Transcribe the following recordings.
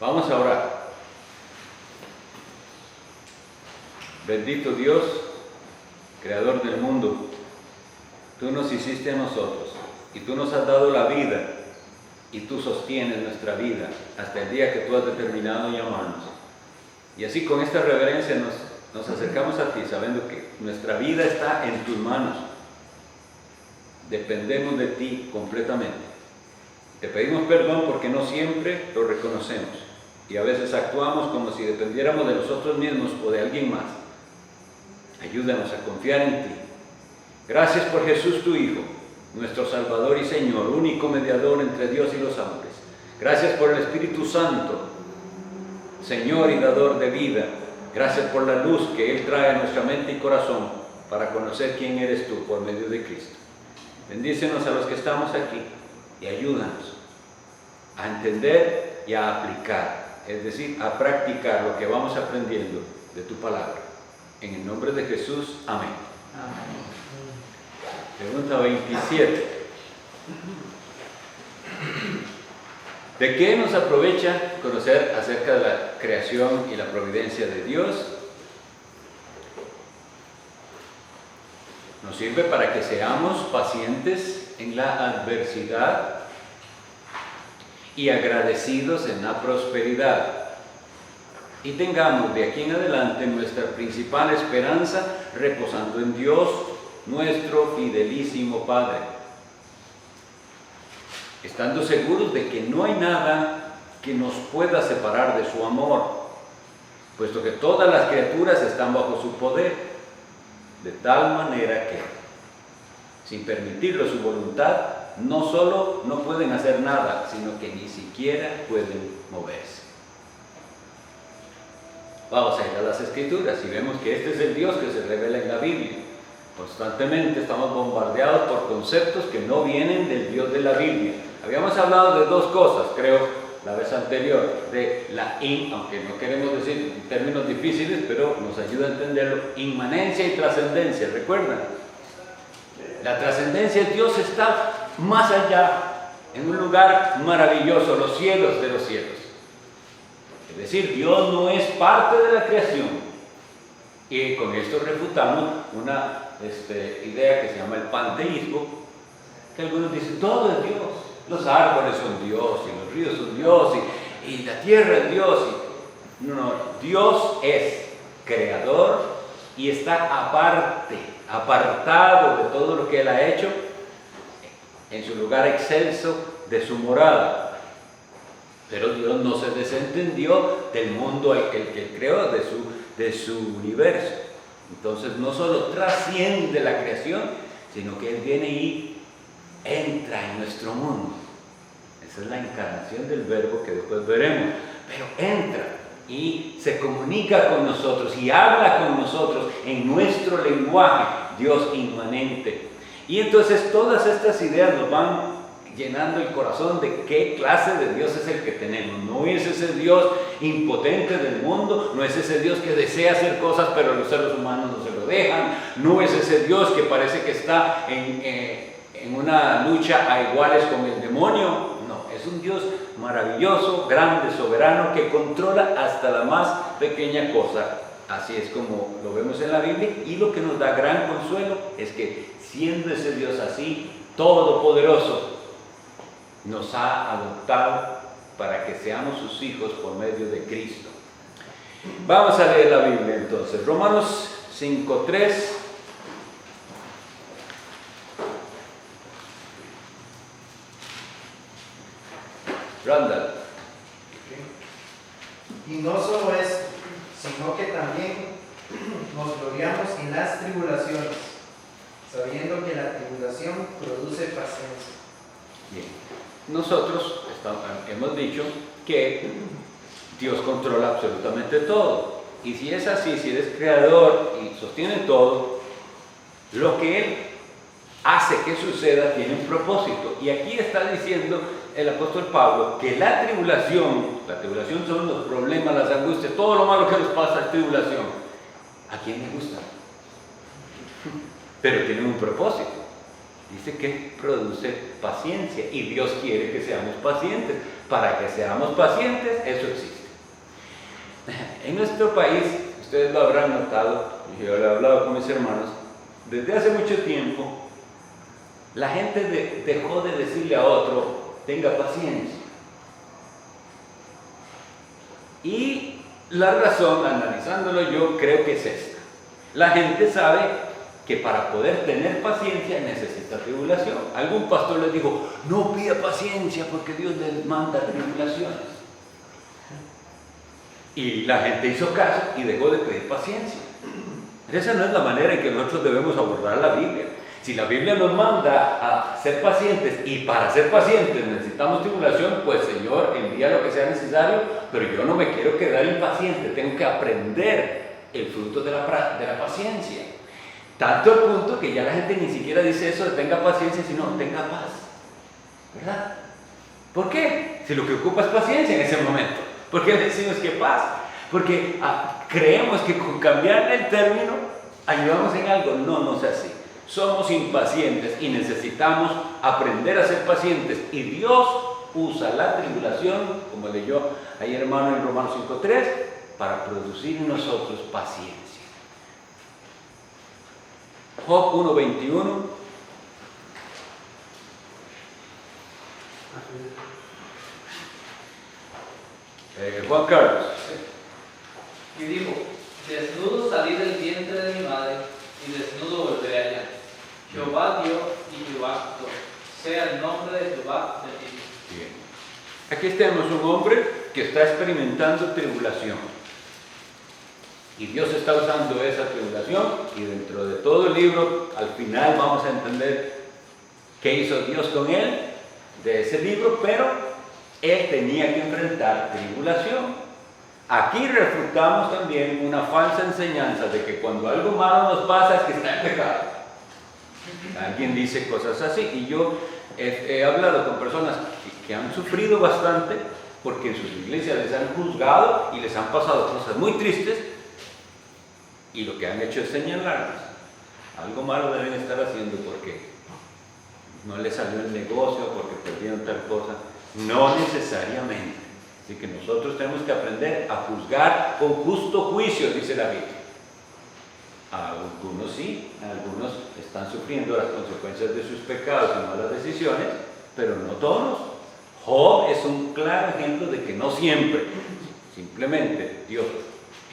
Vamos a orar. Bendito Dios, Creador del mundo, tú nos hiciste a nosotros y tú nos has dado la vida y tú sostienes nuestra vida hasta el día que tú has determinado llamarnos. Y así con esta reverencia nos acercamos a ti sabiendo que nuestra vida está en tus manos. Dependemos de ti completamente. Te pedimos perdón porque no siempre lo reconocemos y a veces actuamos como si dependiéramos de nosotros mismos o de alguien más. Ayúdanos a confiar en ti. Gracias por Jesús tu Hijo, nuestro Salvador y Señor, único mediador entre Dios y los hombres. Gracias por el Espíritu Santo, Señor y dador de vida. Gracias por la luz que Él trae a nuestra mente y corazón para conocer quién eres tú por medio de Cristo. Bendícenos a los que estamos aquí y ayúdanos a entender y a aplicar, es decir, a practicar lo que vamos aprendiendo de tu palabra. En el nombre de Jesús, amén. Amén. Pregunta 27. ¿De qué nos aprovecha conocer acerca de la creación y la providencia de Dios? Nos sirve para que seamos pacientes en la adversidad y agradecidos en la prosperidad. Y tengamos de aquí en adelante nuestra principal esperanza reposando en Dios, nuestro fidelísimo Padre, estando seguros de que no hay nada que nos pueda separar de su amor, puesto que todas las criaturas están bajo su poder, de tal manera que, sin permitirlo su voluntad, no solo no pueden hacer nada, sino que ni siquiera pueden moverse. Vamos a ir a las Escrituras y vemos que este es el Dios que se revela en la Biblia. Constantemente estamos bombardeados por conceptos que no vienen del Dios de la Biblia. Habíamos hablado de dos cosas, creo, la vez anterior, de la aunque no queremos decir en términos difíciles, pero nos ayuda a entenderlo, inmanencia y trascendencia. ¿Recuerdan? La trascendencia, Dios está más allá, en un lugar maravilloso, los cielos de los cielos. Es decir, Dios no es parte de la creación. Y con esto refutamos una idea que se llama el panteísmo, que algunos dicen, todo es Dios. Los árboles son Dios, y los ríos son Dios, y la tierra es Dios. No, Dios es creador y está aparte, apartado de todo lo que Él ha hecho, en su lugar excelso de su morada. Pero Dios no se desentendió del mundo que Él creó, de su universo. Entonces no solo trasciende la creación, sino que Él viene y entra en nuestro mundo. Esa es la encarnación del verbo que después veremos. Pero entra y se comunica con nosotros y habla con nosotros en nuestro lenguaje, Dios inmanente. Y entonces todas estas ideas nos van llenando el corazón de qué clase de Dios es el que tenemos. No es ese Dios impotente del mundo, no es ese Dios que desea hacer cosas pero los seres humanos no se lo dejan, no es ese Dios que parece que está en una lucha a iguales con el demonio. No, es un Dios maravilloso, grande, soberano, que controla hasta la más pequeña cosa. Así es como lo vemos en la Biblia, y lo que nos da gran consuelo es que siendo ese Dios así, todopoderoso, nos ha adoptado para que seamos sus hijos por medio de Cristo. Vamos a leer la Biblia entonces. Romanos 5:3. Randall. Y no solo eso, sino que también nos gloriamos en las tribulaciones, sabiendo que la tribulación produce paciencia. Bien. Nosotros hemos dicho que Dios controla absolutamente todo. Y si es así, si Él es creador y sostiene todo, lo que Él hace que suceda tiene un propósito. Y aquí está diciendo el apóstol Pablo que la tribulación son los problemas, las angustias, todo lo malo que nos pasa es tribulación. ¿A quién le gusta? Pero tiene un propósito. Dice que produce paciencia y Dios quiere que seamos pacientes. Para que seamos pacientes, eso existe. En nuestro país, ustedes lo habrán notado, y yo lo he hablado con mis hermanos, desde hace mucho tiempo, la gente dejó de decirle a otro, tenga paciencia. Y la razón, analizándolo yo, creo que es esta. La gente sabe que para poder tener paciencia necesita tribulación. Algún pastor les dijo, no pida paciencia porque Dios les manda tribulaciones. Y la gente hizo caso y dejó de pedir paciencia. Esa no es la manera en que nosotros debemos abordar la Biblia. Si la Biblia nos manda a ser pacientes y para ser pacientes necesitamos tribulación, pues Señor, envía lo que sea necesario, pero yo no me quiero quedar impaciente, tengo que aprender el fruto de la paciencia. Tanto el punto que ya la gente ni siquiera dice eso de tenga paciencia, sino tenga paz. ¿Verdad? ¿Por qué? Si lo que ocupa es paciencia en ese momento. ¿Por qué decimos que paz? Porque creemos que con cambiar el término ayudamos en algo. No, no es así. Somos impacientes y necesitamos aprender a ser pacientes. Y Dios usa la tribulación, como leyó ayer hermano en Romanos 5:3, para producir en nosotros paciencia. Job 1:21. Juan Carlos. Y dijo, desnudo salí del vientre de mi madre, y desnudo volveré allá. Jehová dio y Jehová quitó. Sea el nombre de Jehová bendito. Bien. Aquí tenemos un hombre que está experimentando tribulación. Y Dios está usando esa tribulación, y dentro de todo el libro, al final vamos a entender qué hizo Dios con él, de ese libro, pero él tenía que enfrentar tribulación. Aquí refutamos también una falsa enseñanza de que cuando algo malo nos pasa es que está en pecado. Alguien dice cosas así, y yo he hablado con personas que han sufrido bastante porque en sus iglesias les han juzgado y les han pasado cosas muy tristes, y lo que han hecho es señalarles. Algo malo deben estar haciendo porque no les salió el negocio, porque perdieron tal cosa. No necesariamente. Así que nosotros tenemos que aprender a juzgar con justo juicio, dice la Biblia. Algunos sí, algunos están sufriendo las consecuencias de sus pecados y malas decisiones, pero no todos. Job es un claro ejemplo de que no siempre, simplemente Dios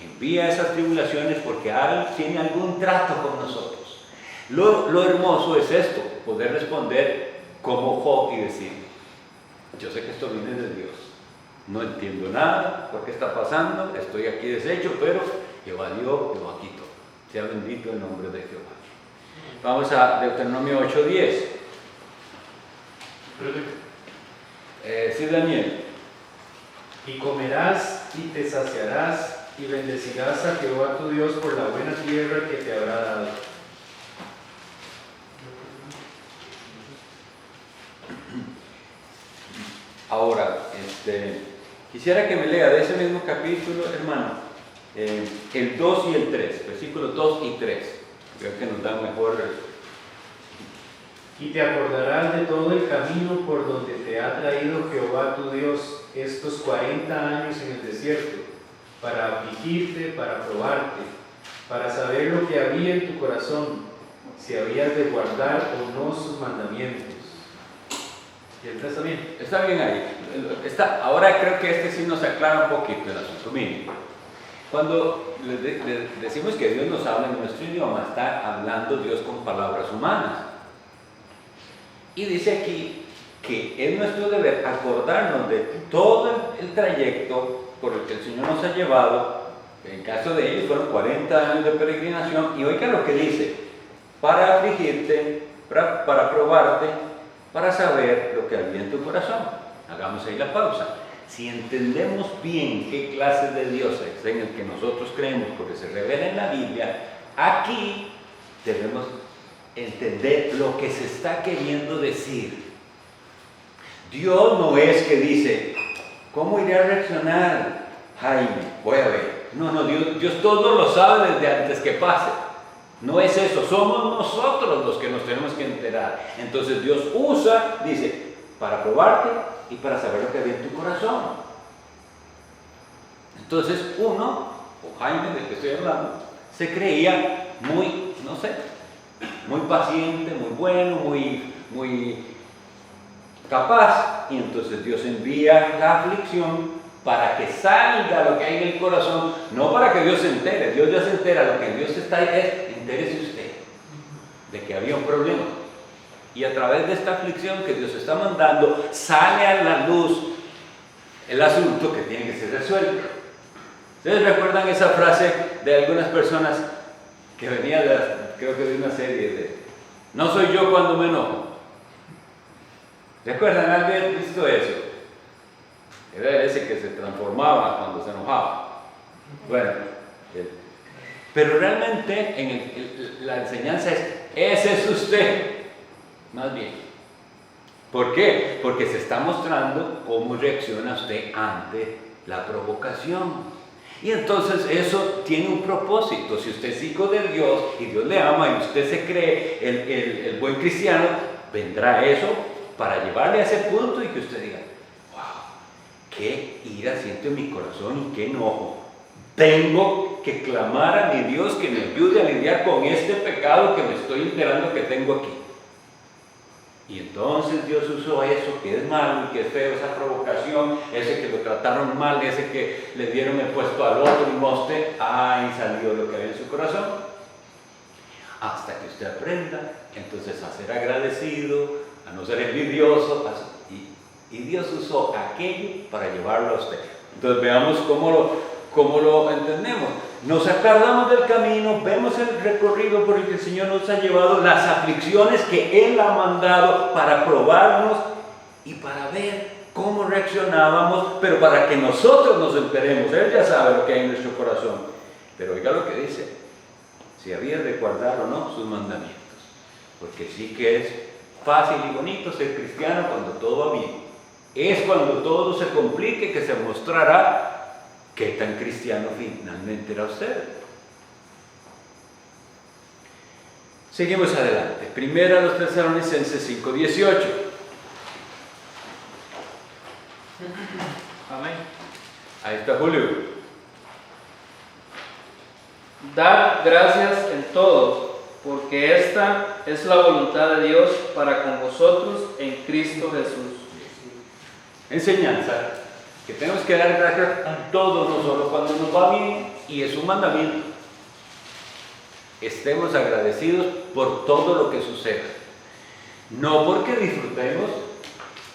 envía esas tribulaciones porque tiene algún trato con nosotros. Lo hermoso es esto, poder responder como Job y decir, yo sé que esto viene de Dios, no entiendo nada, por qué está pasando, estoy aquí deshecho, pero Jehová dio, Jehová quitó. Sea bendito el nombre de Jehová. Vamos a Deuteronomio 8:10. Sí, Daniel. Y comerás y te saciarás y bendecirás a Jehová tu Dios por la buena tierra que te habrá dado. Ahora, quisiera que me lea de ese mismo capítulo, hermano, el 2 y el 3, versículos 2 y 3. Creo que nos da mejor. Y te acordarás de todo el camino por donde te ha traído Jehová tu Dios estos 40 años en el desierto, para afligirte, para probarte, para saber lo que había en tu corazón, si habías de guardar o no sus mandamientos. ¿Y el 3 también? Está bien ahí. Ahora creo que sí nos aclara un poquito el asunto mínimo. Cuando le decimos que Dios nos habla en nuestro idioma, está hablando Dios con palabras humanas. Y dice aquí que es nuestro deber acordarnos de todo el trayecto por el que el Señor nos ha llevado. En caso de ellos fueron 40 años de peregrinación, y oiga lo que dice: para afligirte, para probarte, para saber lo que había en tu corazón. Hagamos ahí la pausa. Si entendemos bien qué clase de Dios es en el que nosotros creemos, porque se revela en la Biblia, aquí debemos entender lo que se está queriendo decir. Dios no es que dice, ¿cómo iré a reaccionar, Jaime? Voy a ver. No, Dios todo lo sabe desde antes que pase. No es eso, somos nosotros los que nos tenemos que enterar. Entonces Dios usa, dice, para probarte y para saber lo que había en tu corazón. Entonces uno, o Jaime del que estoy hablando, se creía muy, no sé, muy paciente, muy bueno, muy capaz. Y entonces Dios envía la aflicción para que salga lo que hay en el corazón, no para que Dios se entere. Dios ya se entera, lo que Dios está es, entérese usted de que había un problema. Y a través de esta aflicción que Dios está mandando, sale a la luz el asunto que tiene que ser resuelto. ¿Ustedes recuerdan esa frase de algunas personas que venía creo que de una serie de "No soy yo cuando me enojo"? ¿Recuerdan? ¿Alguien visto eso? Era ese que se transformaba cuando se enojaba. Bueno, pero realmente la enseñanza es, ese es usted, más bien. ¿Por qué? Porque se está mostrando cómo reacciona usted ante la provocación. Y entonces eso tiene un propósito. Si usted es hijo de Dios y Dios le ama y usted se cree el buen cristiano, vendrá eso para llevarle a ese punto y que usted diga, qué ira siento en mi corazón y qué enojo. Tengo que clamar a mi Dios que me ayude a lidiar con este pecado que me estoy enterando que tengo aquí. Y entonces Dios usó eso que es malo y que es feo, esa provocación, ese que lo trataron mal, ese que le dieron el puesto al otro y moste, y salió lo que había en su corazón. Hasta que usted aprenda, entonces a ser agradecido, a no ser envidioso, y Dios usó aquello para llevarlo a usted. Entonces veamos cómo lo entendemos. Nos acordamos del camino, vemos el recorrido por el que el Señor nos ha llevado, las aflicciones que Él ha mandado para probarnos y para ver cómo reaccionábamos, pero para que nosotros nos enteremos. Él ya sabe lo que hay en nuestro corazón. Pero oiga lo que dice, si había de guardar o no sus mandamientos. Porque sí que es fácil y bonito ser cristiano cuando todo va bien. Es cuando todo se complique que se mostrará qué tan cristiano finalmente era usted. Seguimos adelante. Primera a los Tesalonicenses 5:18. Amén. Ahí está Julio. Dad gracias en todo, porque esta es la voluntad de Dios para con vosotros en Cristo Jesús. Enseñanza, que tenemos que dar gracias a todo, no solo cuando nos va bien, y es un mandamiento. Estemos agradecidos por todo lo que suceda. No porque disfrutemos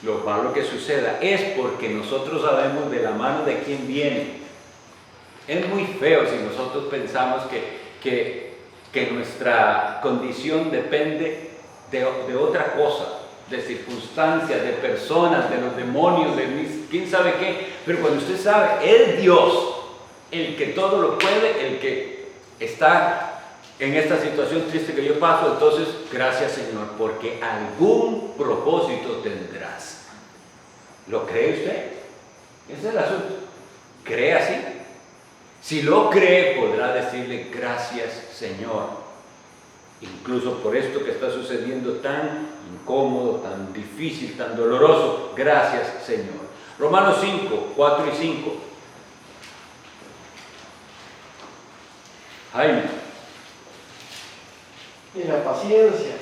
lo malo que suceda, es porque nosotros sabemos de la mano de quién viene. Es muy feo si nosotros pensamos que nuestra condición depende de otra cosa, de circunstancias, de personas, de los demonios, de quién sabe qué. Pero cuando usted sabe, es Dios el que todo lo puede, el que está en esta situación triste que yo paso, entonces gracias Señor, porque algún propósito tendrás. ¿Lo cree usted? Ese es el asunto. ¿Cree así? Si lo cree, podrá decirle gracias Señor. Incluso por esto que está sucediendo tan incómodo, tan difícil, tan doloroso, gracias Señor. Romanos 5, 4 y 5. Jaime. Y la paciencia,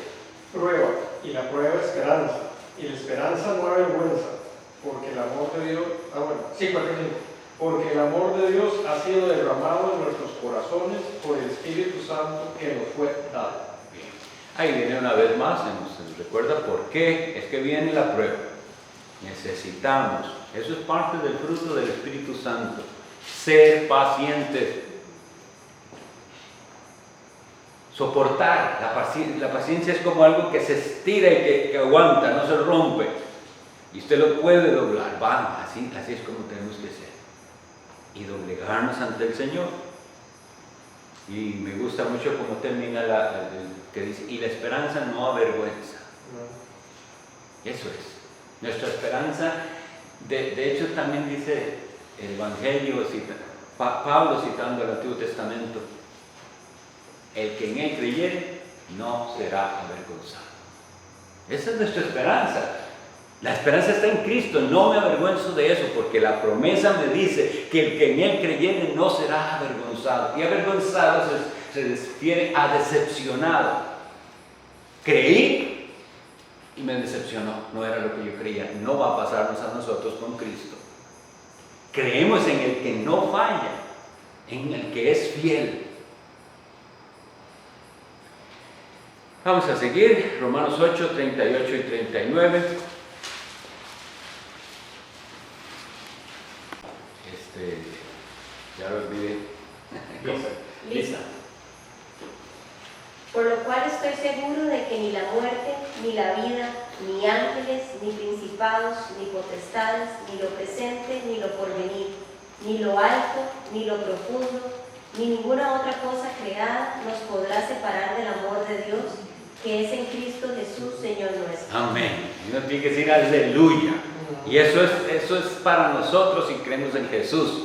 prueba, y la prueba, esperanza, y la esperanza no avergüenza, porque el amor de Dios, porque el amor de Dios ha sido derramado en nuestros corazones por el Espíritu Santo que nos fue dado. Ahí viene una vez más, se nos recuerda por qué es que viene la prueba. Necesitamos, eso es parte del fruto del Espíritu Santo, ser pacientes. Soportar, la paciencia es como algo que se estira y que aguanta, no se rompe. Y usted lo puede doblar, vamos, así es como tenemos que ser. Y doblegarnos ante el Señor. Y me gusta mucho cómo termina que dice, y la esperanza no avergüenza. Eso es. Nuestra esperanza, de hecho también dice el Evangelio, Pablo citando el Antiguo Testamento, el que en él creyere no será avergonzado. Esa es nuestra esperanza. La esperanza está en Cristo, no me avergüenzo de eso, porque la promesa me dice que el que en él creyere no será avergonzado. Y avergonzado se refiere a decepcionado. Creí y me decepcionó, no era lo que yo creía. No va a pasarnos a nosotros con Cristo. Creemos en el que no falla, en el que es fiel. Vamos a seguir, Romanos 8, 38 y 39. Ya lo olvidé. Lisa. Por lo cual estoy seguro de que ni la muerte, ni la vida, ni ángeles, ni principados, ni potestades, ni lo presente, ni lo porvenir, ni lo alto, ni lo profundo, ni ninguna otra cosa creada nos podrá separar del amor de Dios, que es en Cristo Jesús, Señor nuestro. Amén. Y uno tiene que decir aleluya. Y eso es para nosotros si creemos en Jesús.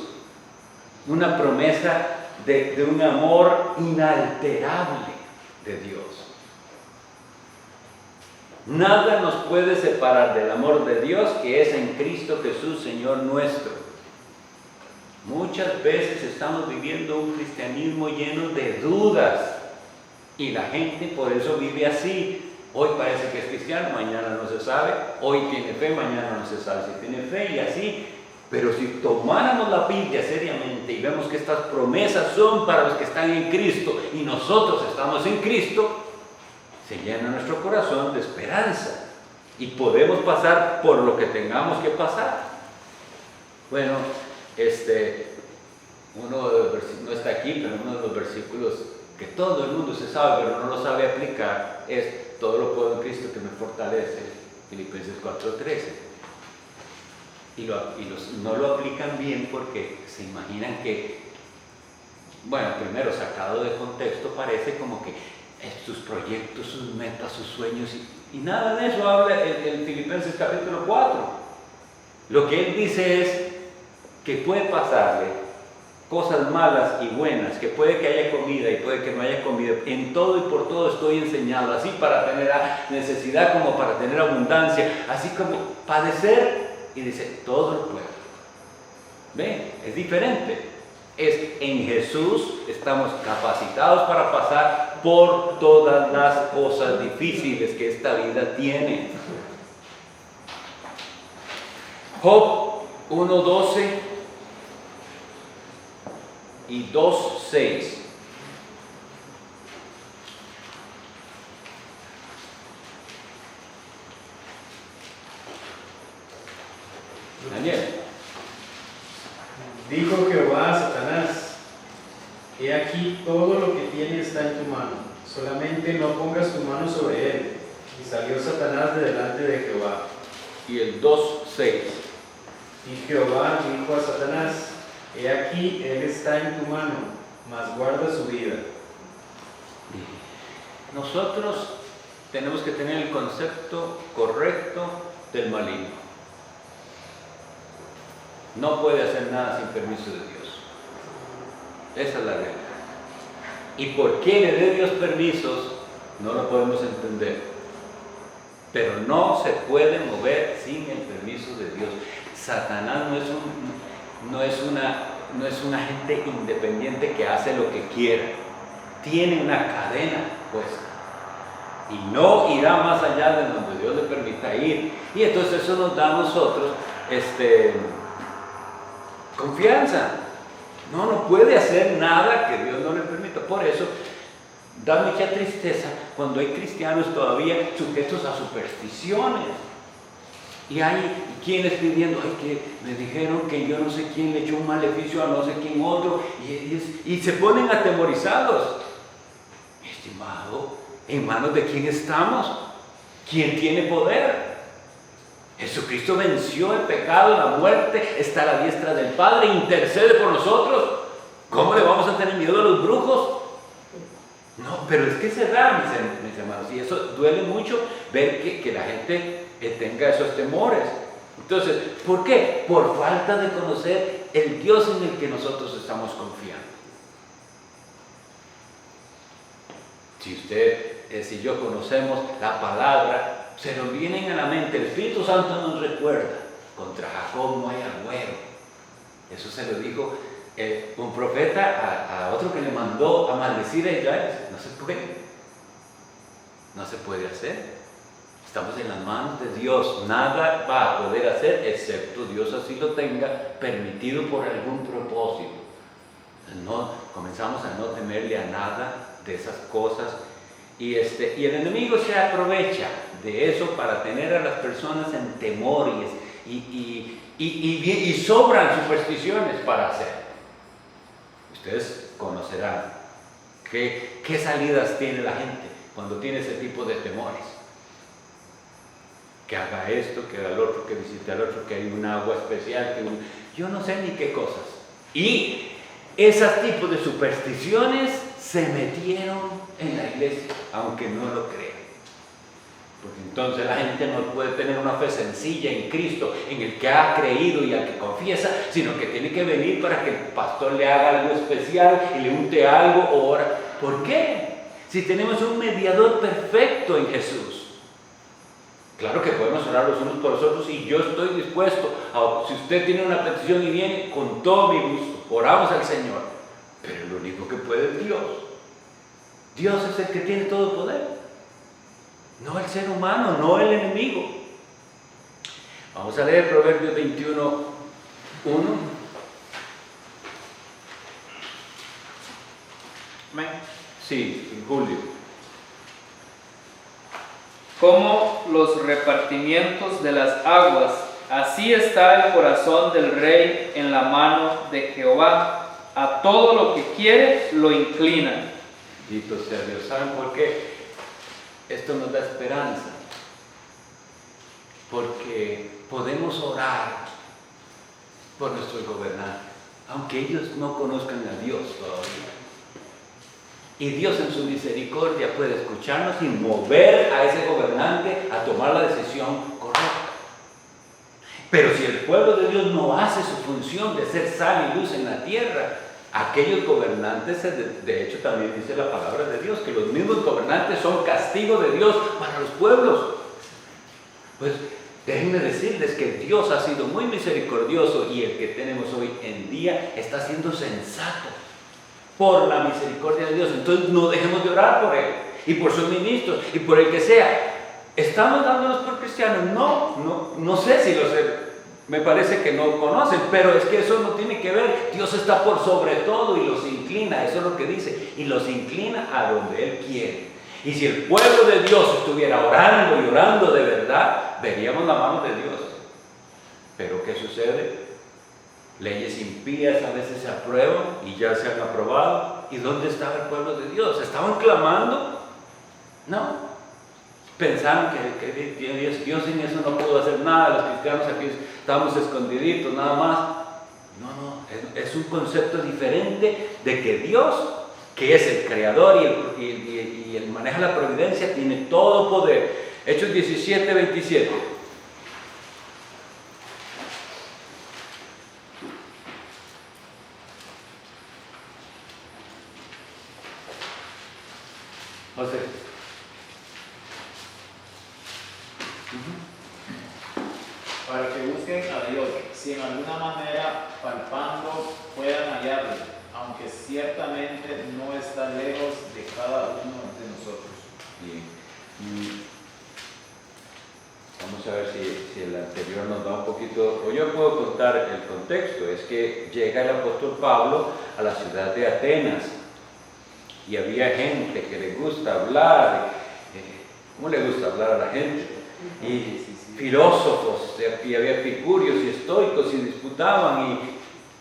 Una promesa de un amor inalterable de Dios. Nada nos puede separar del amor de Dios que es en Cristo Jesús, Señor nuestro. Muchas veces estamos viviendo un cristianismo lleno de dudas y la gente por eso vive así. Hoy parece que es cristiano, mañana no se sabe. Hoy tiene fe, mañana no se sabe si tiene fe y así. Pero si tomáramos la Biblia seriamente y vemos que estas promesas son para los que están en Cristo y nosotros estamos en Cristo, se llena nuestro corazón de esperanza y podemos pasar por lo que tengamos que pasar. Bueno, uno de los versículos, no está aquí, pero uno de los versículos que todo el mundo se sabe, pero no lo sabe aplicar, es todo lo puedo en Cristo que me fortalece, Filipenses 4:13. Y no lo aplican bien porque se imaginan que, bueno, primero sacado de contexto parece como que sus proyectos, sus metas, sus sueños, y nada de eso habla el Filipenses capítulo 4. Lo que él dice es que puede pasarle cosas malas y buenas, que puede que haya comida y puede que no haya comida, en todo y por todo estoy enseñado, así para tener necesidad como para tener abundancia, así como padecer. Y dice, todo lo puedo. ¿Ven? Es diferente. En Jesús estamos capacitados para pasar por todas las cosas difíciles que esta vida tiene. Job 1:12 y 2:6. Daniel. Dijo Jehová a Satanás: he aquí todo lo que tiene está en tu mano, solamente no pongas tu mano sobre él. Y salió Satanás de delante de Jehová. Y el 2:6. Y Jehová dijo a Satanás: he aquí él está en tu mano, mas guarda su vida. Nosotros tenemos que tener el concepto correcto del maligno. No puede hacer nada sin permiso de Dios. Esa es la regla. ¿Y por qué le dé Dios permisos? No lo podemos entender. Pero no se puede mover sin el permiso de Dios. Satanás no es una gente independiente que hace lo que quiera. Tiene una cadena puesta. Y no irá más allá de donde Dios le permita ir. Y entonces eso nos da a nosotros confianza. No puede hacer nada que Dios no le permita. Por eso da mucha tristeza cuando hay cristianos todavía sujetos a supersticiones. Y hay quienes pidiendo, que me dijeron que yo no sé quién le echó un maleficio a no sé quién otro, y se ponen atemorizados. Mi estimado, ¿en manos de quién estamos? ¿Quién tiene poder? Jesucristo venció el pecado, la muerte, está a la diestra del Padre, intercede por nosotros. ¿Cómo le vamos a tener miedo a los brujos? No, pero es que se da, mis hermanos, y eso duele mucho ver que la gente tenga esos temores. Entonces, ¿por qué? Por falta de conocer el Dios en el que nosotros estamos confiando. si yo conocemos la palabra, se nos vienen a la mente. El Espíritu Santo nos recuerda, contra Jacob no hay agüero. Eso se lo dijo un profeta a otro que le mandó a maldecir a Israel. No se puede hacer. Estamos en las manos de Dios. Nada va a poder hacer excepto Dios así lo tenga permitido por algún propósito. Comenzamos a no temerle a nada de esas cosas. Y el enemigo se aprovecha de eso para tener a las personas en temor y sobran supersticiones para hacer. Ustedes conocerán qué salidas tiene la gente cuando tiene ese tipo de temores. Que haga esto, que haga el otro, que visite al otro, que hay un agua especial, yo no sé ni qué cosas. Y esos tipos de supersticiones se metieron en la iglesia, aunque no lo crean. Porque entonces la gente no puede tener una fe sencilla en Cristo, en el que ha creído y al que confiesa, sino que tiene que venir para que el pastor le haga algo especial y le unte algo o ora. ¿Por qué? Si tenemos un mediador perfecto en Jesús. Claro que podemos orar los unos por los otros y yo estoy dispuesto, si usted tiene una petición y viene, con todo mi gusto, oramos al Señor. Pero lo único que puede es Dios. Dios es el que tiene todo poder. No el ser humano, no el enemigo. Vamos a leer Proverbios 21:1. Amén. Sí, Julio. Como los repartimientos de las aguas, así está el corazón del rey en la mano de Jehová. A todo lo que quiere lo inclina. Bendito sea Dios. ¿Saben por qué? Esto nos da esperanza. Porque podemos orar por nuestros gobernantes, aunque ellos no conozcan a Dios todavía. Y Dios en su misericordia puede escucharnos y mover a ese gobernante a tomar la decisión correcta. Pero si el pueblo de Dios no hace su función de ser sal y luz en la tierra, aquellos gobernantes, de hecho también dice la palabra de Dios, que los mismos gobernantes son castigo de Dios para los pueblos. Pues déjenme decirles que Dios ha sido muy misericordioso y el que tenemos hoy en día está siendo sensato por la misericordia de Dios. Entonces no dejemos de orar por Él y por sus ministros y por el que sea. ¿Estamos dándonos por cristianos? No sé si lo sé. Me parece que no conocen, pero es que eso no tiene que ver. Dios está por sobre todo y los inclina, eso es lo que dice, y los inclina a donde Él quiere. Y si el pueblo de Dios estuviera orando y orando de verdad, veríamos la mano de Dios. Pero ¿qué sucede? Leyes impías a veces se aprueban y ya se han aprobado. ¿Y dónde estaba el pueblo de Dios? ¿Estaban clamando? No. Pensaron que Dios en eso no pudo hacer nada. Los cristianos aquí estamos escondiditos nada más. No, es un concepto diferente de que Dios, que es el creador y el maneja la providencia, tiene todo poder. Hechos 17:27. José. Para que busquen a Dios, si en alguna manera palpando puedan hallarlo, aunque ciertamente no está lejos de cada uno de nosotros. Bien. Vamos a ver si el anterior nos da un poquito, o yo puedo contar el contexto. Es que llega el apóstol Pablo a la ciudad de Atenas y había gente que le gusta hablar. ¿Cómo le gusta hablar a la gente? Y filósofos, y había epicúreos y estoicos y disputaban, y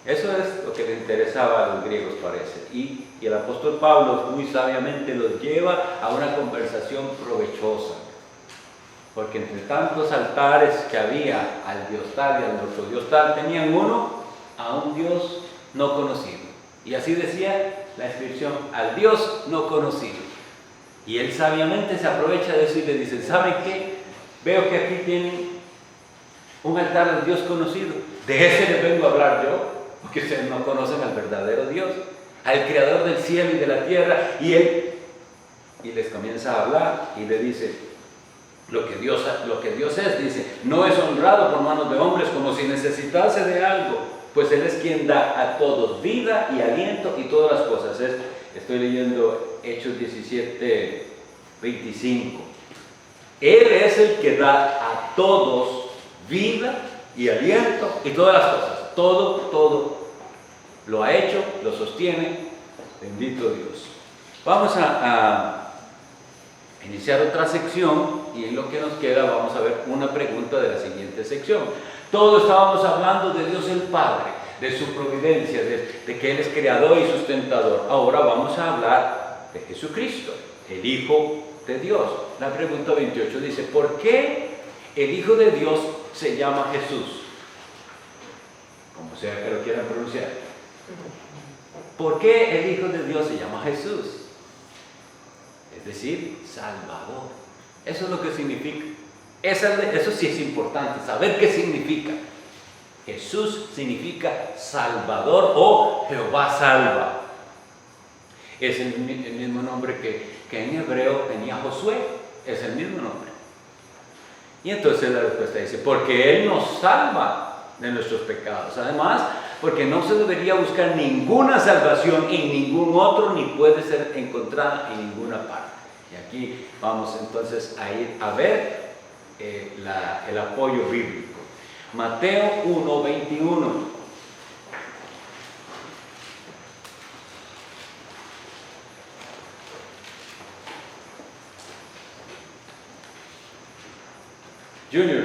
eso es lo que le interesaba a los griegos, parece. Y el apóstol Pablo muy sabiamente los lleva a una conversación provechosa, porque entre tantos altares que había al Dios tal y al otro Dios tal, tenían uno a un Dios no conocido. Y así decía la inscripción, al Dios no conocido. Y él sabiamente se aprovecha de eso y le dice, ¿saben qué? Veo que aquí tienen un altar al Dios conocido. De ese les vengo a hablar yo, porque ustedes no conocen al verdadero Dios, al creador del cielo y de la tierra. Y él y les comienza a hablar y le dice lo que Dios es, dice, no es honrado por manos de hombres como si necesitase de algo, pues Él es quien da a todos vida y aliento y todas las cosas. Estoy leyendo Hechos 17, 25. Él es el que da a todos vida y aliento y todas las cosas. Todo lo ha hecho, lo sostiene. Bendito Dios. Vamos a iniciar otra sección y en lo que nos queda vamos a ver una pregunta de la siguiente sección. Todos estábamos hablando de Dios el Padre, de su providencia, de que Él es creador y sustentador. Ahora vamos a hablar de Jesucristo, el Hijo de Dios. La pregunta 28 dice, ¿por qué el Hijo de Dios se llama Jesús? Como sea que lo quieran pronunciar. ¿Por qué el Hijo de Dios se llama Jesús? Es decir, Salvador. Eso es lo que significa. Eso sí es importante, saber qué significa. Jesús significa Salvador o Jehová salva. Es el mismo nombre que en hebreo tenía Josué. Es el mismo nombre. Y entonces la respuesta dice, porque Él nos salva de nuestros pecados. Además, porque no se debería buscar ninguna salvación en ningún otro, ni puede ser encontrada en ninguna parte. Y aquí vamos entonces a ir a ver el apoyo bíblico. Mateo 1, 21. Junior.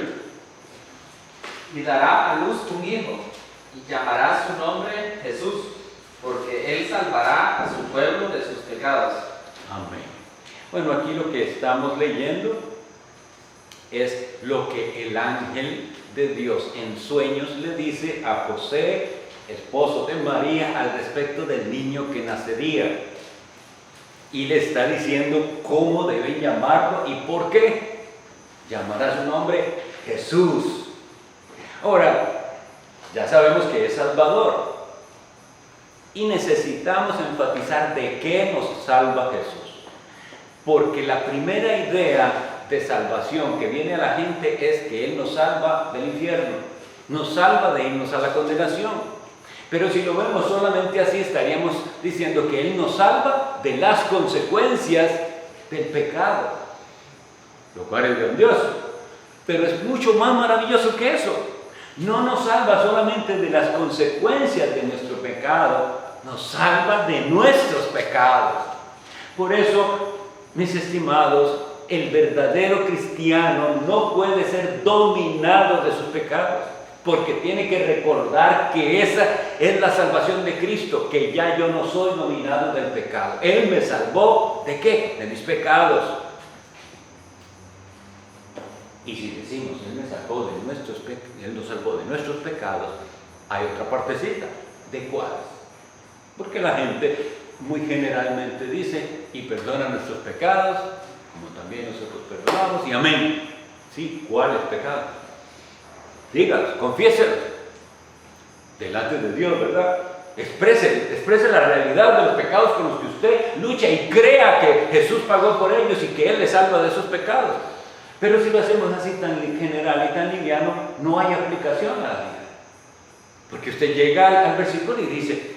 Y dará a luz un hijo, y llamará su nombre Jesús, porque Él salvará a su pueblo de sus pecados. Amén. Bueno, aquí lo que estamos leyendo es lo que el ángel de Dios en sueños le dice a José, esposo de María, al respecto del niño que nacería. Y le está diciendo cómo deben llamarlo y por qué. Llamará su nombre Jesús. Ahora, ya sabemos que es Salvador. Y necesitamos enfatizar de qué nos salva Jesús. Porque la primera idea de salvación que viene a la gente es que Él nos salva del infierno, nos salva de irnos a la condenación. Pero si lo vemos solamente así, estaríamos diciendo que Él nos salva de las consecuencias del pecado, lo cual es grandioso. Pero es mucho más maravilloso que eso. No nos salva solamente de las consecuencias de nuestro pecado, nos salva de nuestros pecados. Por eso, mis estimados, el verdadero cristiano no puede ser dominado de sus pecados, porque tiene que recordar que esa es la salvación de Cristo, que ya yo no soy dominado del pecado. Él me salvó, ¿de qué? De mis pecados. Y si decimos, Él nos salvó de nuestros pecados, hay otra partecita. ¿De cuáles? Porque la gente muy generalmente dice, y perdona nuestros pecados, como también nosotros perdonamos, y amén. ¿Sí? ¿Cuáles pecados? Dígalos, confiéselos delante de Dios, ¿verdad? Exprese la realidad de los pecados con los que usted lucha y crea que Jesús pagó por ellos y que Él le salva de esos pecados. Pero si lo hacemos así tan general y tan liviano, no hay aplicación a la vida. Porque usted llega al versículo y dice,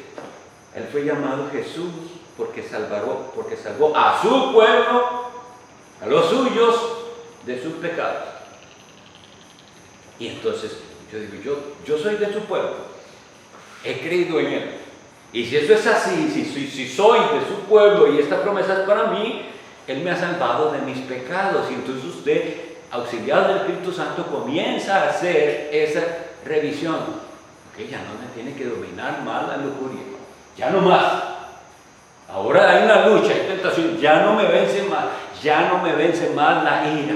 Él fue llamado Jesús porque salvó a su pueblo, a los suyos, de sus pecados. Y entonces yo digo, yo soy de su pueblo, he creído en Él. Y si eso es así, si soy de su pueblo y esta promesa es para mí, Él me ha salvado de mis pecados. Y entonces usted, auxiliado del Espíritu Santo, comienza a hacer esa revisión. Ok, ya no me tiene que dominar más la lujuria, ya no más. Ahora hay una lucha, hay tentación, ya no me vence más la ira.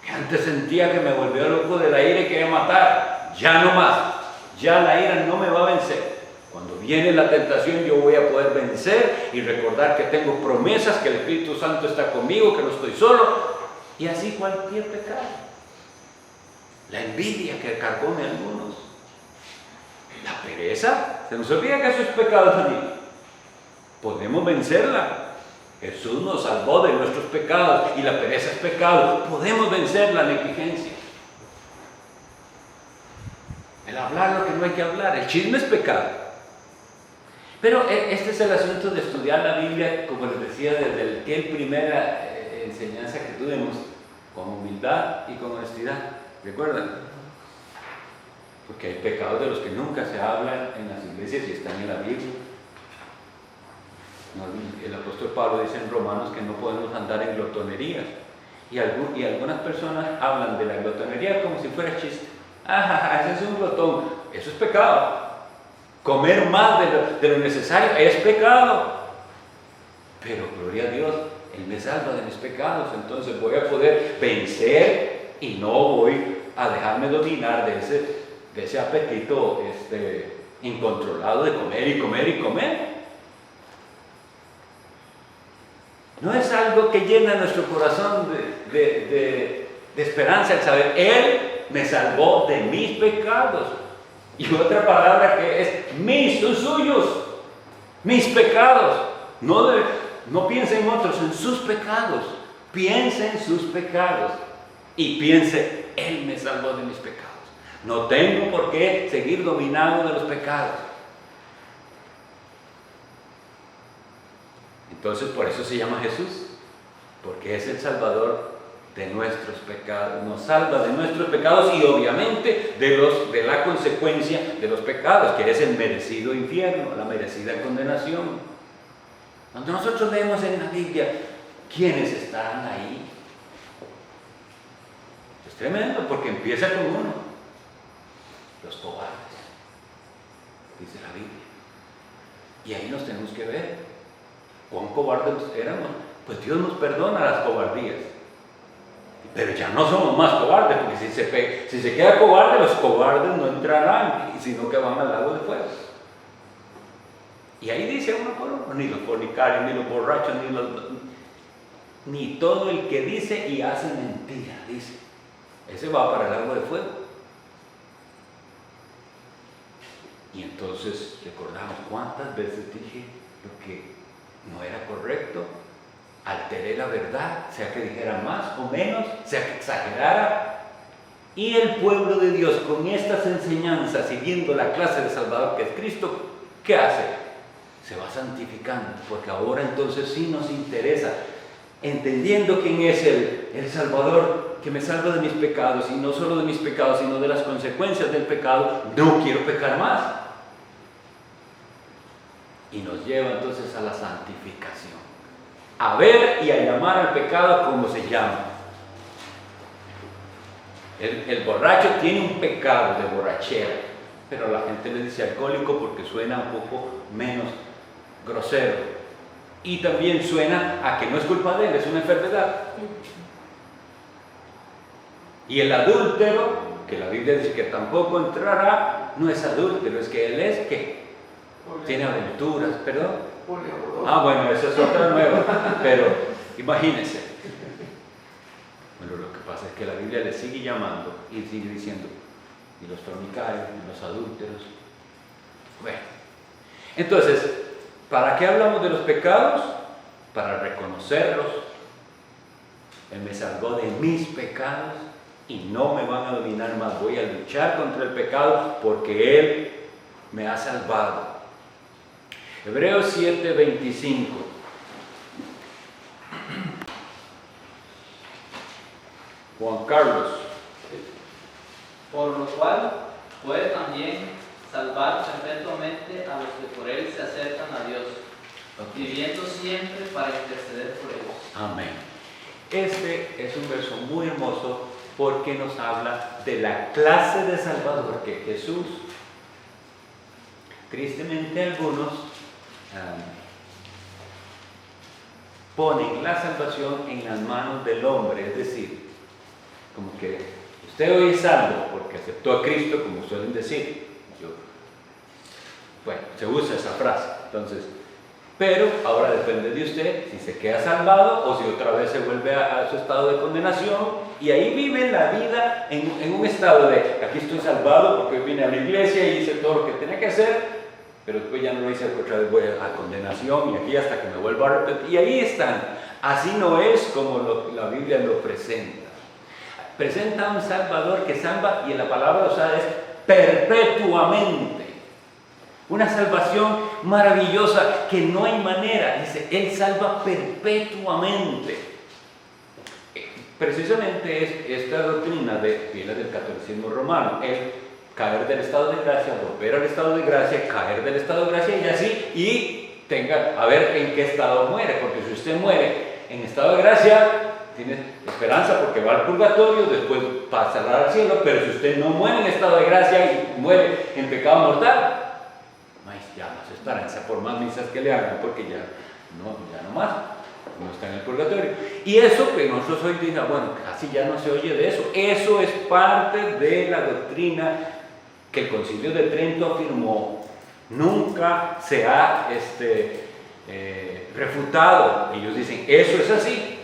Que antes sentía que me volvió loco de la ira y quería matar, ya no más. Ya la ira no me va a vencer. Cuando viene la tentación yo voy a poder vencer y recordar que tengo promesas, que el Espíritu Santo está conmigo, que no estoy solo. Y así cualquier pecado. La envidia que carcome a algunos. La pereza. Se nos olvida que eso es pecado también. Podemos vencerla. Jesús nos salvó de nuestros pecados y la pereza es pecado. Podemos vencer la negligencia. El hablar lo que no hay que hablar, el chisme es pecado. Pero este es el asunto de estudiar la Biblia, como les decía, desde la primera enseñanza que tuvimos, con humildad y con honestidad. ¿Recuerdan? Porque hay pecados de los que nunca se hablan en las iglesias y están en la Biblia. El apóstol Pablo dice en Romanos que no podemos andar en glotonerías. Y algunas personas hablan de la glotonería como si fuera chiste. Ese es un glotón. Eso es pecado. Comer más de lo necesario es pecado. Pero gloria a Dios, Él me salva de mis pecados. Entonces voy a poder vencer y no voy a dejarme dominar de ese apetito incontrolado de comer y comer y comer. No es algo que llena nuestro corazón de esperanza el saber, Él me salvó de mis pecados. Y otra palabra que es mis, son suyos, mis pecados. No piense en otros, en sus pecados. Piense en sus pecados y piense, Él me salvó de mis pecados. No tengo por qué seguir dominado de los pecados. Entonces por eso se llama Jesús, porque es el Salvador de nuestros pecados, nos salva de nuestros pecados y obviamente de la consecuencia de los pecados, que es el merecido infierno, la merecida condenación. Cuando nosotros vemos en la Biblia quiénes están ahí, es tremendo porque empieza con uno, los cobardes, dice la Biblia. Y ahí nos tenemos que ver cuán cobardes éramos. Pues Dios nos perdona las cobardías. Pero ya no somos más cobardes, porque si se queda cobarde, los cobardes no entrarán, sino que van al lago de fuego. Y ahí dice uno por uno, ni los fornicarios, ni los borrachos, ni todo el que dice y hace mentira, dice. Ese va para el lago de fuego. Y entonces recordamos cuántas veces dije lo que no era correcto, alteré la verdad, sea que dijera más o menos, sea que exagerara. Y el pueblo de Dios, con estas enseñanzas, siguiendo la clase de Salvador que es Cristo, ¿qué hace? Se va santificando, porque ahora entonces sí nos interesa, entendiendo quién es el Salvador que me salva de mis pecados, y no solo de mis pecados, sino de las consecuencias del pecado. No quiero pecar más. Y nos lleva entonces a la santificación, a ver y a llamar al pecado como se llama. El borracho tiene un pecado de borrachera, pero la gente le dice alcohólico porque suena un poco menos grosero, y también suena a que no es culpa de él, es una enfermedad. Y el adúltero, que la Biblia dice que tampoco entrará, no es adúltero, es que él es que tiene aventuras, perdón. Bueno, esa es otra nueva, pero imagínense. Bueno, lo que pasa es que la Biblia le sigue llamando y sigue diciendo, y los fornicarios, y los adúlteros. Bueno, entonces, ¿para qué hablamos de los pecados? Para reconocerlos. Él me salvó de mis pecados y no me van a dominar más. Voy a luchar contra el pecado porque Él me ha salvado. Hebreos 7:25. Juan Carlos. Por lo cual puede también salvar perpetuamente a los que por Él se acercan a Dios, viviendo siempre para interceder por ellos. Amén. Este es un verso muy hermoso porque nos habla de la clase de Salvador que es Jesús. Tristemente algunos ponen la salvación en las manos del hombre, es decir, como que usted hoy es salvo porque aceptó a Cristo, como suelen decir. Bueno, se usa esa frase, entonces, pero ahora depende de usted si se queda salvado o si otra vez se vuelve a su estado de condenación, y ahí vive la vida en un estado de aquí estoy salvado porque hoy vine a la iglesia y hice todo lo que tenía que hacer, pero después ya no lo hice, otra vez voy a condenación y aquí hasta que me vuelva a arrepentir. Y ahí están. Así no es como la Biblia lo presenta. Presenta a un Salvador que salva, y en la palabra usada es perpetuamente. Una salvación maravillosa que no hay manera. Dice, Él salva perpetuamente. Precisamente es esta doctrina viene del catolicismo romano. El caer del estado de gracia, volver al estado de gracia, caer del estado de gracia y así, y a ver en qué estado muere, porque si usted muere en estado de gracia, tiene esperanza porque va al purgatorio, después pasará al cielo, pero si usted no muere en estado de gracia y muere en pecado mortal, no hay ya más esperanza, por más misas que le hagan, porque ya no más, no está en el purgatorio. Y eso que nosotros hoy digamos, bueno, casi ya no se oye de eso. Eso es parte de la doctrina que el Concilio de Trento afirmó. Nunca se ha refutado. Ellos dicen, eso es así.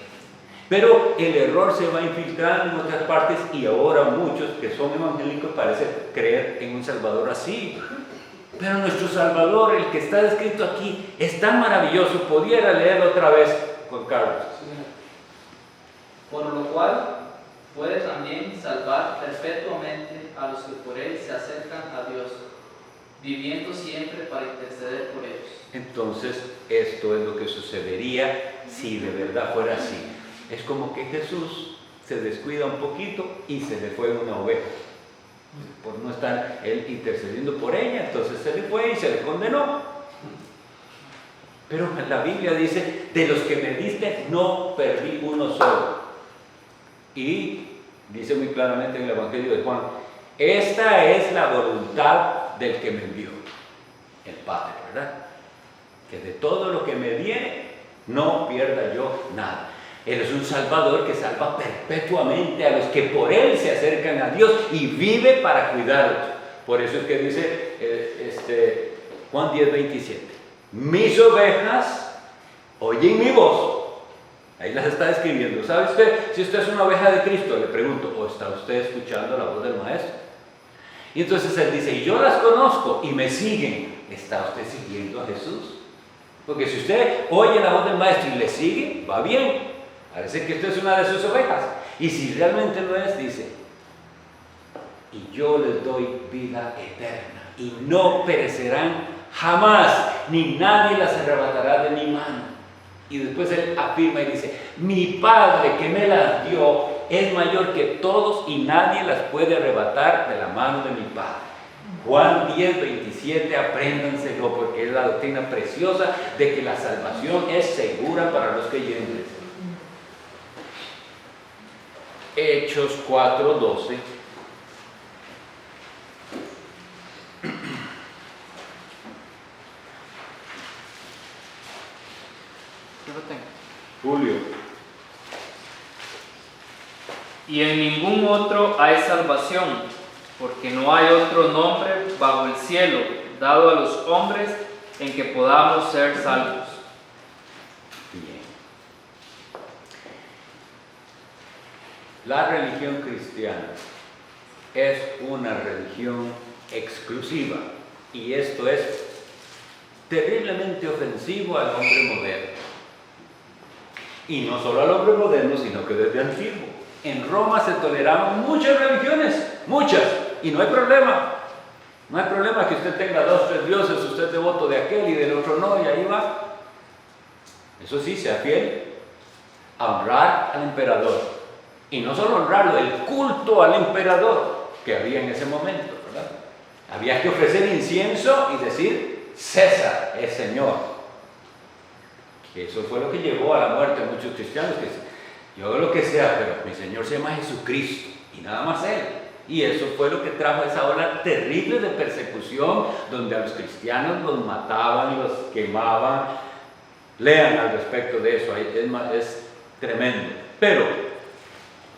Pero el error se va infiltrando en otras partes y ahora muchos que son evangélicos parecen creer en un Salvador así. Pero nuestro Salvador, el que está descrito aquí, es tan maravilloso. Pudiera leerlo otra vez, Juan Carlos. Por lo cual puede también salvar perpetuamente a los que por Él se acercan a Dios, viviendo siempre para interceder por ellos. Entonces, esto es lo que sucedería si de verdad fuera así. Es como que Jesús se descuida un poquito y se le fue una oveja. Por no estar Él intercediendo por ella, entonces se le fue y se le condenó. Pero la Biblia dice, de los que me diste, no perdí uno solo. Y dice muy claramente en el Evangelio de Juan, esta es la voluntad del que me envió, el Padre, ¿verdad? Que de todo lo que me viene, no pierda yo nada. Él es un Salvador que salva perpetuamente a los que por Él se acercan a Dios y vive para cuidarlos. Por eso es que dice Juan 10:27, mis ovejas oyen mi voz. Ahí las está describiendo. ¿Sabe usted? Si usted es una oveja de Cristo, le pregunto, ¿o está usted escuchando la voz del Maestro? Y entonces Él dice, y yo las conozco y me siguen. ¿Está usted siguiendo a Jesús? Porque si usted oye la voz del Maestro y le sigue, va bien. Parece que usted es una de sus ovejas. Y si realmente lo es, dice, y yo les doy vida eterna y no perecerán jamás, ni nadie las arrebatará de mi mano. Y después Él afirma y dice, mi Padre que me las dio es mayor que todos y nadie las puede arrebatar de la mano de mi Padre. Juan 10:27, apréndanselo porque es la doctrina preciosa de que la salvación es segura para los creyentes. Hechos 4:12. Julio. Y en ningún otro hay salvación, porque no hay otro nombre bajo el cielo dado a los hombres en que podamos ser salvos. Bien. La religión cristiana es una religión exclusiva y esto es terriblemente ofensivo al hombre moderno. Y no solo al hombre moderno, sino que desde antiguo. En Roma se toleraban muchas religiones, muchas, y no hay problema. No hay problema que usted tenga 2, 3 dioses, usted es devoto de aquel y del otro no, y ahí va. Eso sí, sea fiel a honrar al emperador. Y no solo honrarlo, el culto al emperador que había en ese momento, ¿verdad? Había que ofrecer incienso y decir, César es Señor. Que eso fue lo que llevó a la muerte de muchos cristianos, que yo hago lo que sea, pero mi Señor se llama Jesucristo y nada más Él. Y eso fue lo que trajo esa ola terrible de persecución, donde a los cristianos los mataban, los quemaban. Lean al respecto de eso, es tremendo. Pero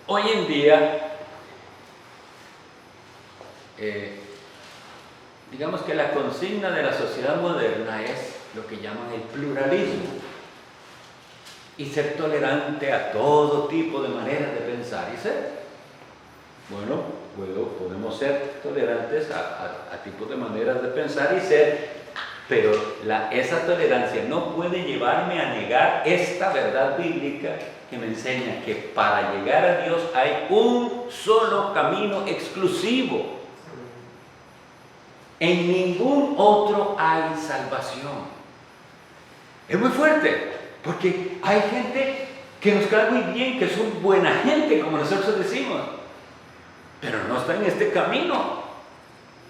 hoy en día, digamos que la consigna de la sociedad moderna es lo que llaman el pluralismo. Y ser tolerante a todo tipo de maneras de pensar y ser. Bueno, podemos ser tolerantes a tipos de maneras de pensar y ser Pero esa tolerancia no puede llevarme a negar esta verdad bíblica que me enseña que para llegar a Dios hay un solo camino exclusivo. En ningún otro hay salvación. Es muy fuerte, porque hay gente que nos cae muy bien, que son buena gente, como nosotros decimos, pero no está en este camino.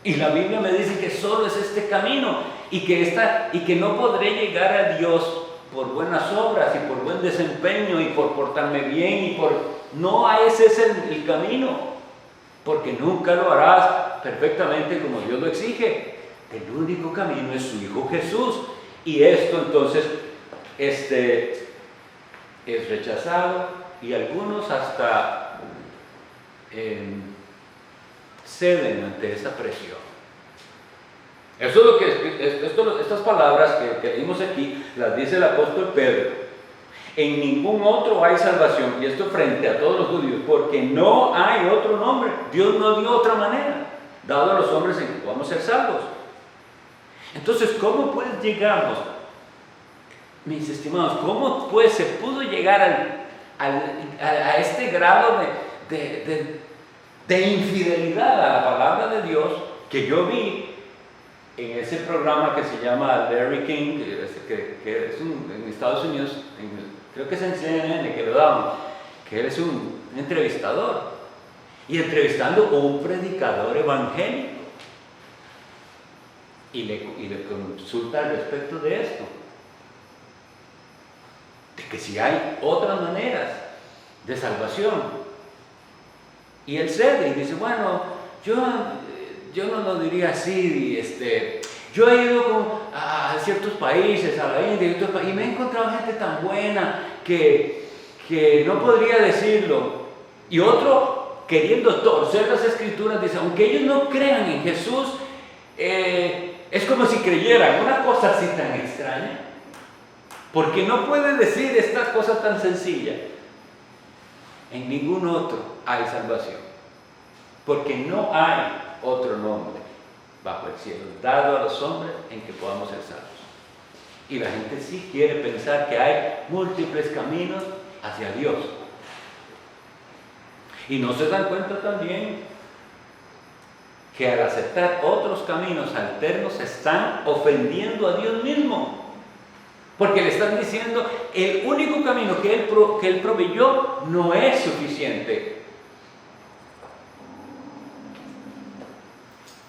Y la Biblia me dice que solo es este camino y que no podré llegar a Dios por buenas obras y por buen desempeño y por portarme bien no, ese es el camino, porque nunca lo harás perfectamente como Dios lo exige. El único camino es su Hijo Jesús, y esto entonces es rechazado, y algunos hasta ceden ante esa presión. Eso es lo que estas palabras que leímos aquí las dice el apóstol Pedro. En ningún otro hay salvación, y esto frente a todos los judíos, porque no hay otro nombre. Dios no dio otra manera dado a los hombres en que podamos ser salvos. Entonces, ¿cómo pues llegamos, mis estimados? ¿Cómo pues se pudo llegar a este grado de infidelidad a la palabra de Dios que yo vi en ese programa que se llama Larry King, que es en Estados Unidos, creo que es en CNN que lo damos, que él es un entrevistador, y entrevistando a un predicador evangélico, y le consulta al respecto de esto, de que si hay otras maneras de salvación, y él cede y dice, bueno, yo no lo diría así, yo he ido a ciertos países, a la India y me he encontrado gente tan buena que no podría decirlo. Y otro, queriendo torcer las escrituras, dice, aunque ellos no crean en Jesús, es como si creyeran. Una cosa así tan extraña, porque no puede decir esta cosa tan sencilla. En ningún otro hay salvación, porque no hay otro nombre bajo el cielo dado a los hombres en que podamos ser salvos. Y la gente sí quiere pensar que hay múltiples caminos hacia Dios, y no se dan cuenta también que al aceptar otros caminos alternos están ofendiendo a Dios mismo, porque le están diciendo el único camino que Él proveyó no es suficiente.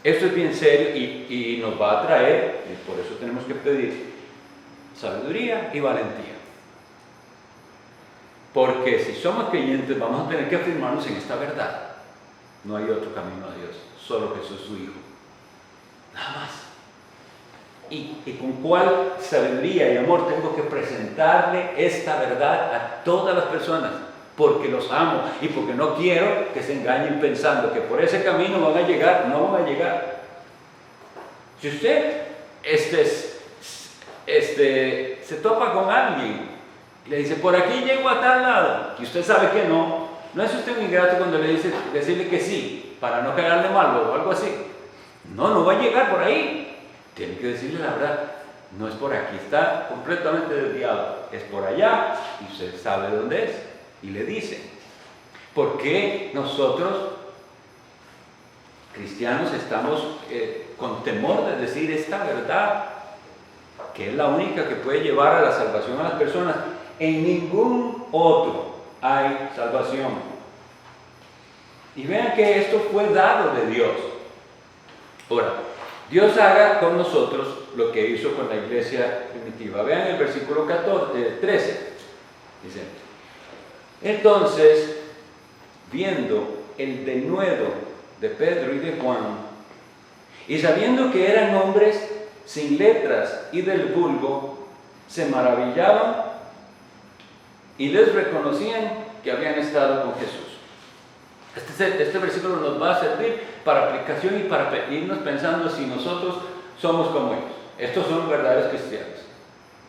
Esto es bien serio y nos va a traer, y por eso tenemos que pedir sabiduría y valentía. Porque si somos creyentes vamos a tener que afirmarnos en esta verdad. No hay otro camino a Dios, solo Jesús su Hijo. Nada más. ¿Y con cuál sabiduría y amor tengo que presentarle esta verdad a todas las personas? Porque los amo y porque no quiero que se engañen pensando que por ese camino van a llegar. No van a llegar. Si usted se topa con alguien y le dice, por aquí llego a tal lado, y usted sabe que no es usted un ingrato cuando le dice decirle que sí, para no caerle mal o algo así. No va a llegar por ahí. Tiene que decirle la verdad. No es por aquí, está completamente desviado, es por allá, y usted sabe dónde es. Y le dice, ¿por qué nosotros, cristianos, estamos con temor de decir esta verdad, que es la única que puede llevar a la salvación a las personas? En ningún otro hay salvación. Y vean que esto fue dado de Dios. Ahora, Dios haga con nosotros lo que hizo con la iglesia primitiva. Vean el versículo 13. Dice, entonces, viendo el denuedo de Pedro y de Juan, y sabiendo que eran hombres sin letras y del vulgo, se maravillaban y les reconocían que habían estado con Jesús. Este versículo nos va a servir para aplicación y para irnos pensando si nosotros somos como ellos. Estos son verdaderos cristianos.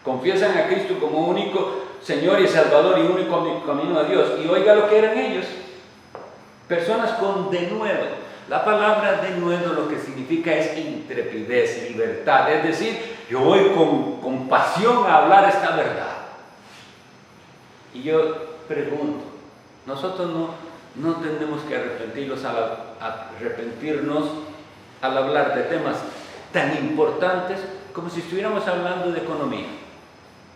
Confiesan a Cristo como único Señor y Salvador y único camino a Dios. Y oiga lo que eran ellos. Personas con denuedo. La palabra denuedo lo que significa es intrepidez, libertad. Es decir, yo voy con pasión a hablar esta verdad. Y yo pregunto, nosotros no tenemos que arrepentirnos al hablar de temas tan importantes como si estuviéramos hablando de economía.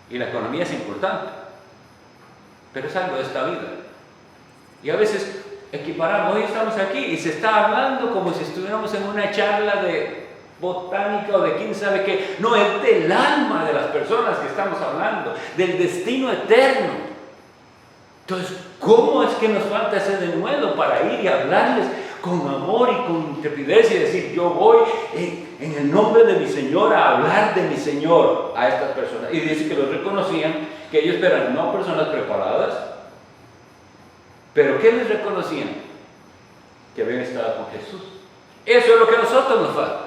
Y la economía es importante, pero es algo de esta vida. Y a veces equiparamos, hoy estamos aquí y se está hablando como si estuviéramos en una charla de botánica o de quién sabe qué. No, es del alma de las personas que estamos hablando, del destino eterno. Entonces, ¿cómo es que nos falta ese denuedo para ir y hablarles con amor y con intrepidez y decir, yo voy en el nombre de mi Señor a hablar de mi Señor a estas personas? Y dice que los reconocían, que ellos eran no personas preparadas, pero ¿qué les reconocían? Que habían estado con Jesús. Eso es lo que a nosotros nos falta,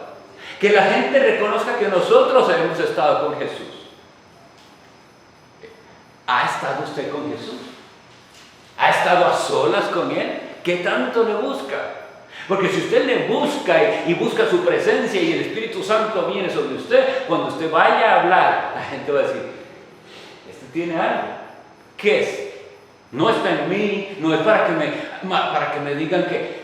que la gente reconozca que nosotros hemos estado con Jesús. ¿Ha estado usted con Jesús? ¿Ha estado a solas con Él? ¿Qué tanto le busca? Porque si usted le busca y busca su presencia y el Espíritu Santo viene sobre usted, cuando usted vaya a hablar, la gente va a decir, este tiene algo. ¿Qué es? No está en mí, no es para que me digan que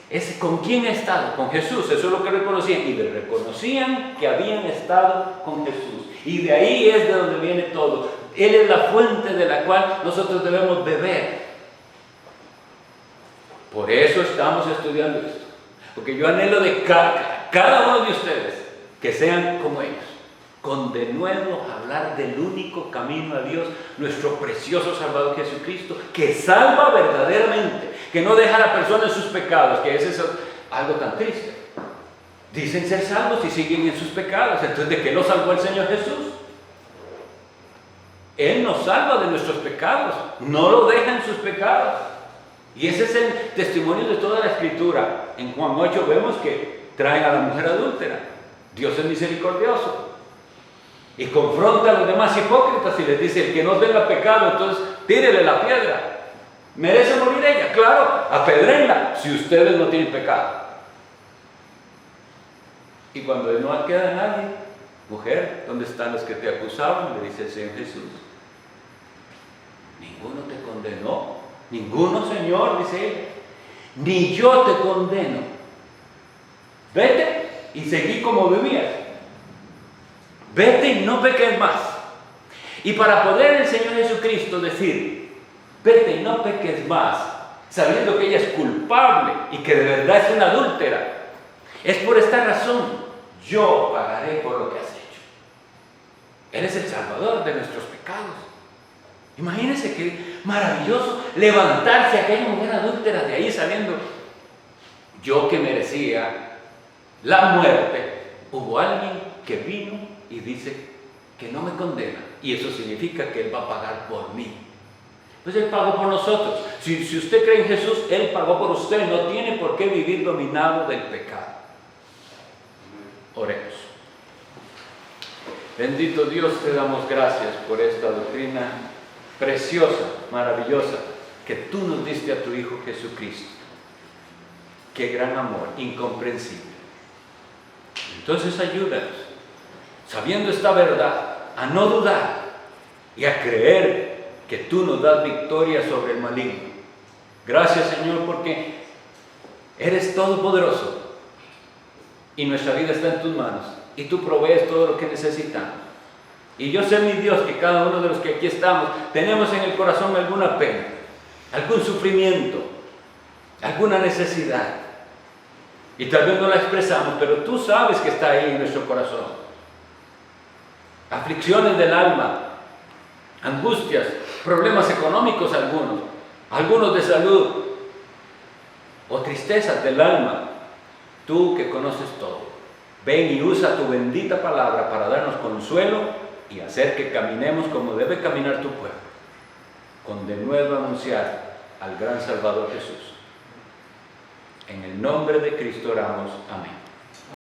es con quién he estado, con Jesús. Eso es lo que reconocían, y le reconocían que habían estado con Jesús. Y de ahí es de donde viene todo. Él es la fuente de la cual nosotros debemos beber. Por eso estamos estudiando esto, porque yo anhelo de cada uno de ustedes que sean como ellos, con denuedo hablar del único camino a Dios, nuestro precioso Salvador Jesucristo, que salva verdaderamente, que no deja a la persona en sus pecados, que ese es algo tan triste. Dicen ser salvos y siguen en sus pecados. Entonces, ¿de qué nos salvó el Señor Jesús? Él nos salva de nuestros pecados, no lo deja en sus pecados. Y ese es el testimonio de toda la Escritura. En Juan 8 vemos que traen a la mujer adúltera. Dios es misericordioso y confronta a los demás hipócritas y les dice, el que no tenga pecado, entonces tírele la piedra. ¿Merece morir ella? Claro, apedrénla si ustedes no tienen pecado. Y cuando no queda nadie, mujer, ¿dónde están los que te acusaban? Le dice el Señor Jesús. Ninguno te condenó. Ninguno, Señor, dice él. Ni yo te condeno. Vete y seguí como vivías. Vete y no peques más. Y para poder el Señor Jesucristo decir, vete y no peques más, sabiendo que ella es culpable y que de verdad es una adúltera, es por esta razón, yo pagaré por lo que has hecho. Él es el Salvador de nuestros pecados. Imagínense qué maravilloso levantarse aquella mujer adúltera de ahí sabiendo, yo que merecía la muerte, hubo alguien que vino y dice que no me condena, y eso significa que Él va a pagar por mí. Pues Él pagó por nosotros. Si usted cree en Jesús, Él pagó por usted, no tiene por qué vivir dominado del pecado. Oremos. Bendito Dios, te damos gracias por esta doctrina preciosa, maravillosa, que tú nos diste a tu Hijo Jesucristo. Qué gran amor, incomprensible. Entonces ayúdanos, sabiendo esta verdad, a no dudar y a creer que tú nos das victoria sobre el maligno. Gracias, Señor, porque eres todopoderoso y nuestra vida está en tus manos y tú provees todo lo que necesitamos. Y yo sé, mi Dios, que cada uno de los que aquí estamos tenemos en el corazón alguna pena, algún sufrimiento, alguna necesidad. Y tal vez no la expresamos, pero tú sabes que está ahí en nuestro corazón. Aflicciones del alma, angustias, problemas económicos algunos de salud, o tristezas del alma. Tú que conoces todo, ven y usa tu bendita palabra para darnos consuelo y hacer que caminemos como debe caminar tu pueblo, con de nuevo anunciar al gran Salvador Jesús. En el nombre de Cristo oramos. Amén.